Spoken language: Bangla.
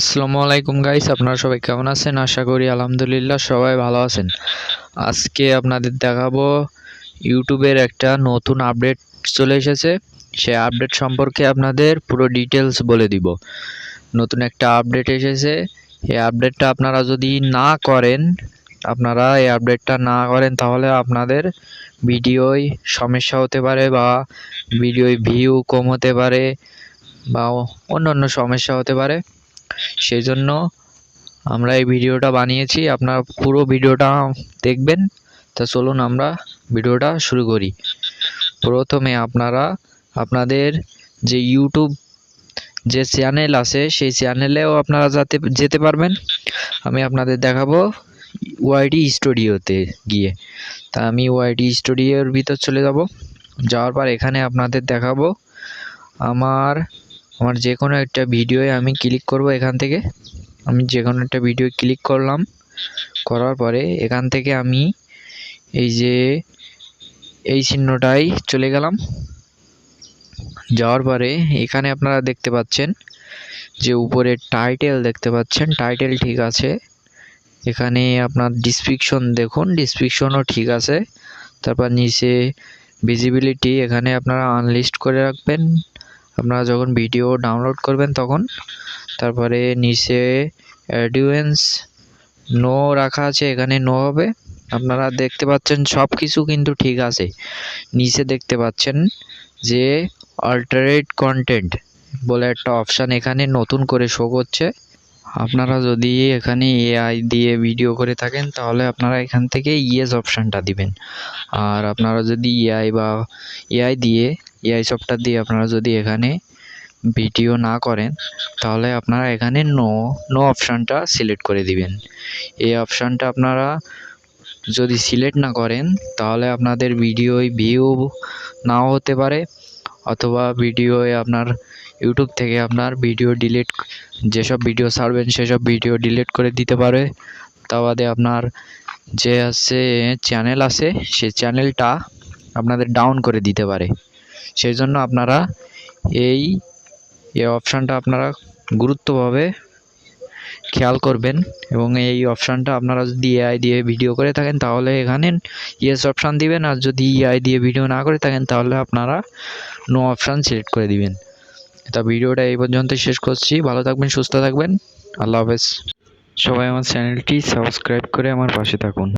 আসসালামু আলাইকুম গাইস, আপনারা সবাই কেমন আছেন? আশা করি আলহামদুলিল্লাহ সবাই ভালো আছেন। আজকে আপনাদের দেখাবো ইউটিউবের একটা নতুন আপডেট চলে এসেছে। সেই আপডেট সম্পর্কে আপনাদের পুরো ডিটেলস বলে দিব। নতুন একটা আপডেট এসেছে। এই আপডেটটা আপনারা যদি না করেন, তাহলে আপনাদের ভিডিওয় সমস্যা হতে পারে বা ভিডিওয় ভিউ কম হতে পারে বা অন্যান্য সমস্যা হতে পারে। সেই জন্য আমরা এই ভিডিওটা বানিয়েছি, আপনারা পুরো ভিডিওটা দেখবেন। তা চলুন আমরা ভিডিওটা শুরু করি। প্রথমে আপনারা আপনাদের যে ইউটিউব যে চ্যানেল আছে সেই চ্যানেলেও আপনারা যেতে পারবেন। আমি আপনাদের দেখাবো ওয়াইটি স্টুডিওতে গিয়ে। তা আমি ওয়াইটি স্টুডিওর ভিতর চলে যাব। যাওয়ার পর এখানে আপনাদের দেখাবো আমার যে কোনো একটা ভিডিওয়ে আমি ক্লিক করব। এখান থেকে আমি যে কোনো একটা ভিডিও ক্লিক করলাম। করার পরে এখান থেকে আমি এই চিহ্নটাই চলে গেলাম। যাওয়ার পরে এখানে আপনারা দেখতে পাচ্ছেন যে উপরে টাইটেল দেখতে পাচ্ছেন, টাইটেল ঠিক আছে। এখানে আপনার ডিসক্রিপশন দেখুন, ডিসক্রিপশনও ঠিক আছে। তারপর নিচে ভিজিবিলিটি এখানে আপনারা আনলিস্ট করে রাখবেন আপনারা যখন ভিডিও ডাউনলোড করবেন তখন। তারপরে নিচে অ্যাডভান্স নো রাখা আছে, এখানে নো হবে। আপনারা দেখতে পাচ্ছেন সব কিছু কিন্তু ঠিক আছে। নিচে দেখতে পাচ্ছেন যে অল্টারেট কন্টেন্ট বলে একটা অপশান এখানে নতুন করে শো করছে। আপনারা যদি এখানে এআই দিয়ে ভিডিও করে থাকেন তাহলে আপনারা এখান থেকে ইয়েস অপশানটা দিবেন। আর আপনারা যদি এআই সফটওয়্যার দিয়ে আপনারা যদি এখানে ভিডিও না করেন তাহলে আপনারা এখানে নো অপশানটা সিলেক্ট করে দিবেন। এই অপশানটা আপনারা যদি সিলেক্ট না করেন তাহলে আপনাদের ভিডিওয় ভিউ নাও হতে পারে, অথবা ভিডিওয় আপনার ইউটিউব থেকে আপনার ভিডিও ডিলিট, যেসব ভিডিও ছাড়বেন সেসব ভিডিও ডিলিট করে দিতে পারে। তা বাদে আপনার যে চ্যানেল আছে সেই চ্যানেলটা আপনাদের ডাউন করে দিতে পারে। সেই জন্য আপনারা এই অপশানটা আপনারা গুরুত্বভাবে খেয়াল করবেন। এবং এই অপশানটা আপনারা যদি এআই দিয়ে ভিডিও করে থাকেন তাহলে এখানে ইয়েস অপশান দিবেন, আর যদি এআই দিয়ে ভিডিও না করে থাকেন তাহলে আপনারা নো অপশান সিলেক্ট করে দিবেন। তা ভিডিওটা এই পর্যন্ত শেষ করছি। ভালো থাকবেন, সুস্থ থাকবেন, আল্লাহ হাফেজ। সবাই আমার চ্যানেলটি সাবস্ক্রাইব করে আমার পাশে থাকুন।